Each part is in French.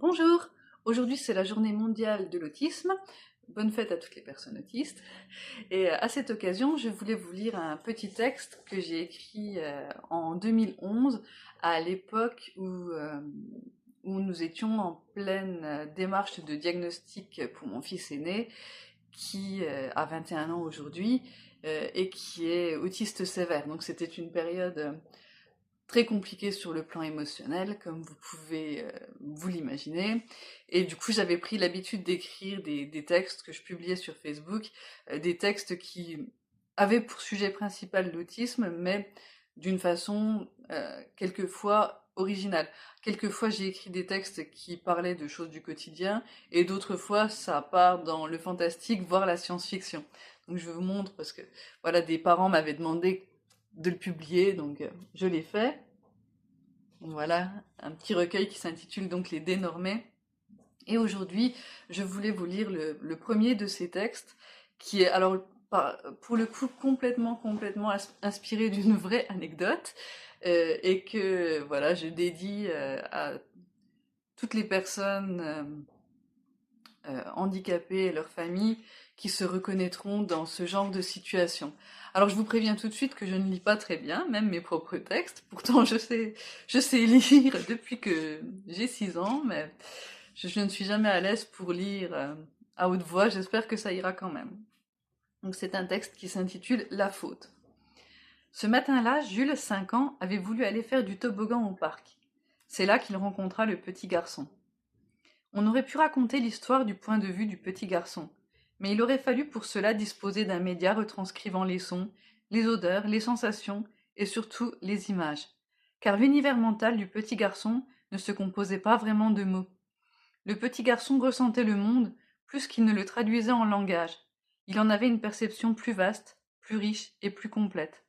Bonjour, aujourd'hui c'est la journée mondiale de l'autisme. Bonne fête à toutes les personnes autistes. Et à cette occasion, je voulais vous lire un petit texte que j'ai écrit en 2011, à l'époque où nous étions en pleine démarche de diagnostic pour mon fils aîné, qui a 21 ans aujourd'hui et qui est autiste sévère. Donc c'était une période très compliqué sur le plan émotionnel, comme vous pouvez vous l'imaginer. Et du coup, j'avais pris l'habitude d'écrire des textes que je publiais sur Facebook, des textes qui avaient pour sujet principal l'autisme, mais d'une façon quelquefois originale. Quelquefois, j'ai écrit des textes qui parlaient de choses du quotidien, et d'autres fois, ça part dans le fantastique, voire la science-fiction. Donc je vous montre parce que voilà, des parents m'avaient demandé de le publier, donc je l'ai fait. Voilà, un petit recueil qui s'intitule donc Les Dénormés. Et aujourd'hui, je voulais vous lire le premier de ces textes, qui est alors pour le coup complètement inspiré d'une vraie anecdote, et que voilà, je dédie à toutes les personnes handicapées et leurs familles qui se reconnaîtront dans ce genre de situation. Alors je vous préviens tout de suite que je ne lis pas très bien, même mes propres textes. Pourtant je sais lire depuis que j'ai 6 ans, mais je ne suis jamais à l'aise pour lire à haute voix. J'espère que ça ira quand même. Donc c'est un texte qui s'intitule La faute. Ce matin-là, Jules, 5 ans, avait voulu aller faire du toboggan au parc. C'est là qu'il rencontra le petit garçon. On aurait pu raconter l'histoire du point de vue du petit garçon, mais il aurait fallu pour cela disposer d'un média retranscrivant les sons, les odeurs, les sensations et surtout les images. Car l'univers mental du petit garçon ne se composait pas vraiment de mots. Le petit garçon ressentait le monde plus qu'il ne le traduisait en langage. Il en avait une perception plus vaste, plus riche et plus complète.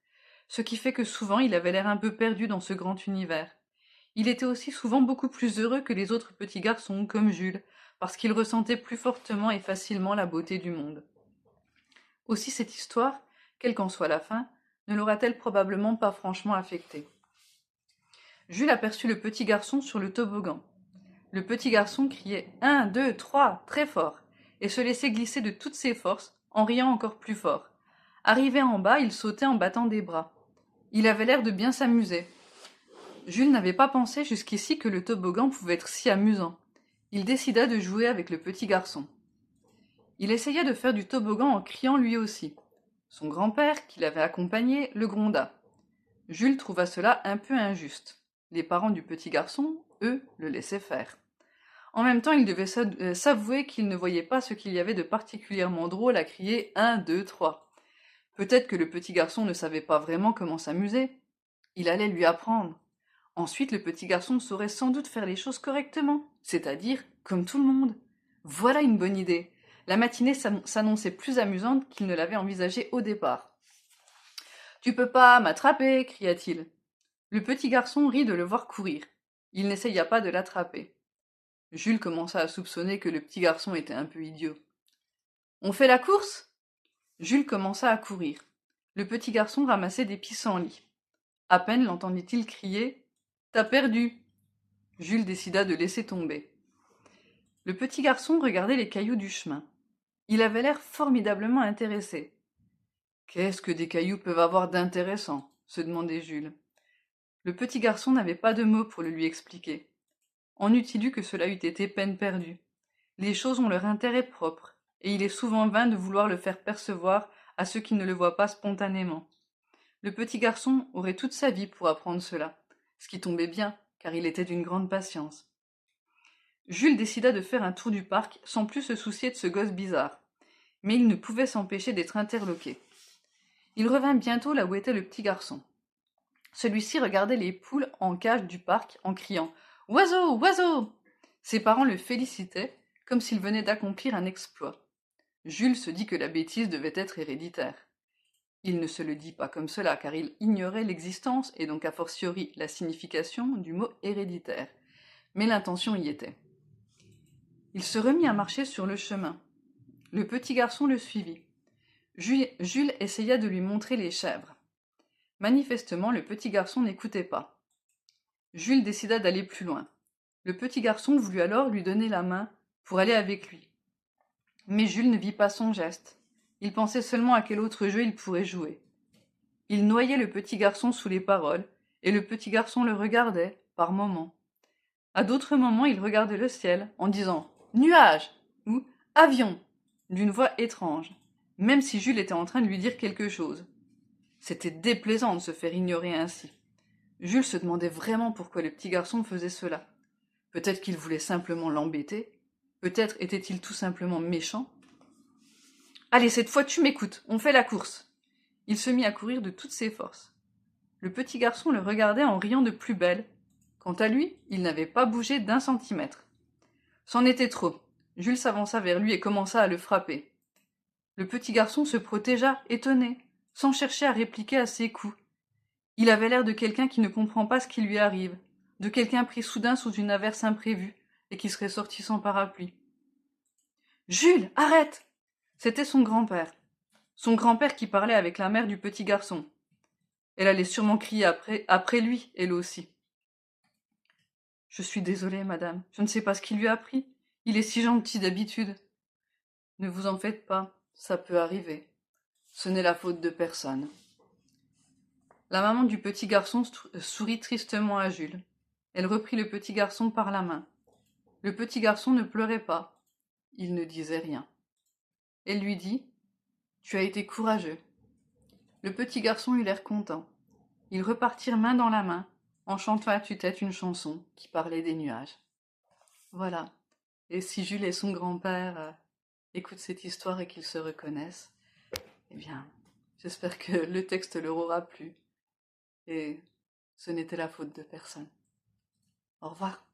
Ce qui fait que souvent il avait l'air un peu perdu dans ce grand univers. Il était aussi souvent beaucoup plus heureux que les autres petits garçons, comme Jules, parce qu'il ressentait plus fortement et facilement la beauté du monde. Aussi cette histoire, quelle qu'en soit la fin, ne l'aura-t-elle probablement pas franchement affecté. Jules aperçut le petit garçon sur le toboggan. Le petit garçon criait 1, 2, 3 très fort, et se laissait glisser de toutes ses forces, en riant encore plus fort. Arrivé en bas, il sautait en battant des bras. Il avait l'air de bien s'amuser. Jules n'avait pas pensé jusqu'ici que le toboggan pouvait être si amusant. Il décida de jouer avec le petit garçon. Il essaya de faire du toboggan en criant lui aussi. Son grand-père, qui l'avait accompagné, le gronda. Jules trouva cela un peu injuste. Les parents du petit garçon, eux, le laissaient faire. En même temps, il devait s'avouer qu'il ne voyait pas ce qu'il y avait de particulièrement drôle à crier 1, 2, 3. Peut-être que le petit garçon ne savait pas vraiment comment s'amuser. Il allait lui apprendre. Ensuite, le petit garçon saurait sans doute faire les choses correctement, c'est-à-dire comme tout le monde. Voilà une bonne idée. La matinée s'annonçait plus amusante qu'il ne l'avait envisagé au départ. Tu peux pas m'attraper, cria-t-il. Le petit garçon rit de le voir courir. Il n'essaya pas de l'attraper. Jules commença à soupçonner que le petit garçon était un peu idiot. On fait la course? Jules commença à courir. Le petit garçon ramassait des pissenlits. À peine l'entendit-il crier T'as perdu. Jules décida de laisser tomber. Le petit garçon regardait les cailloux du chemin. Il avait l'air formidablement intéressé. Qu'est-ce que des cailloux peuvent avoir d'intéressant? Se demandait Jules. Le petit garçon n'avait pas de mots pour le lui expliquer. En eût-il eu que cela eût été peine perdue. Les choses ont leur intérêt propre, et il est souvent vain de vouloir le faire percevoir à ceux qui ne le voient pas spontanément. Le petit garçon aurait toute sa vie pour apprendre cela, ce qui tombait bien, car il était d'une grande patience. Jules décida de faire un tour du parc sans plus se soucier de ce gosse bizarre, mais il ne pouvait s'empêcher d'être interloqué. Il revint bientôt là où était le petit garçon. Celui-ci regardait les poules en cage du parc en criant « Oiseau, oiseau !» Ses parents le félicitaient, comme s'il venait d'accomplir un exploit. Jules se dit que la bêtise devait être héréditaire. Il ne se le dit pas comme cela, car il ignorait l'existence, et donc a fortiori la signification du mot héréditaire. Mais l'intention y était. Il se remit à marcher sur le chemin. Le petit garçon le suivit. Jules essaya de lui montrer les chèvres. Manifestement, le petit garçon n'écoutait pas. Jules décida d'aller plus loin. Le petit garçon voulut alors lui donner la main pour aller avec lui. Mais Jules ne vit pas son geste. Il pensait seulement à quel autre jeu il pourrait jouer. Il noyait le petit garçon sous les paroles, et le petit garçon le regardait, par moments. À d'autres moments, il regardait le ciel, en disant « Nuage » ou « Avion » d'une voix étrange, même si Jules était en train de lui dire quelque chose. C'était déplaisant de se faire ignorer ainsi. Jules se demandait vraiment pourquoi le petit garçon faisait cela. Peut-être qu'il voulait simplement l'embêter, peut-être était-il tout simplement méchant. « Allez, cette fois tu m'écoutes, on fait la course !» Il se mit à courir de toutes ses forces. Le petit garçon le regardait en riant de plus belle. Quant à lui, il n'avait pas bougé d'1 centimètre. C'en était trop. Jules s'avança vers lui et commença à le frapper. Le petit garçon se protégea, étonné, sans chercher à répliquer à ses coups. Il avait l'air de quelqu'un qui ne comprend pas ce qui lui arrive, de quelqu'un pris soudain sous une averse imprévue et qui serait sorti sans parapluie. « Jules, arrête !» C'était son grand-père. Son grand-père qui parlait avec la mère du petit garçon. Elle allait sûrement crier après lui, elle aussi. « Je suis désolée, madame, je ne sais pas ce qui lui a pris. Il est si gentil d'habitude. » « Ne vous en faites pas, ça peut arriver. Ce n'est la faute de personne. » La maman du petit garçon sourit tristement à Jules. Elle reprit le petit garçon par la main. Le petit garçon ne pleurait pas. Il ne disait rien. Elle lui dit « Tu as été courageux. » Le petit garçon eut l'air content. Ils repartirent main dans la main, en chantant à tue-tête une chanson qui parlait des nuages. Voilà. Et si Jules et son grand-père écoutent cette histoire et qu'ils se reconnaissent, eh bien, j'espère que le texte leur aura plu. Et ce n'était la faute de personne. Au revoir.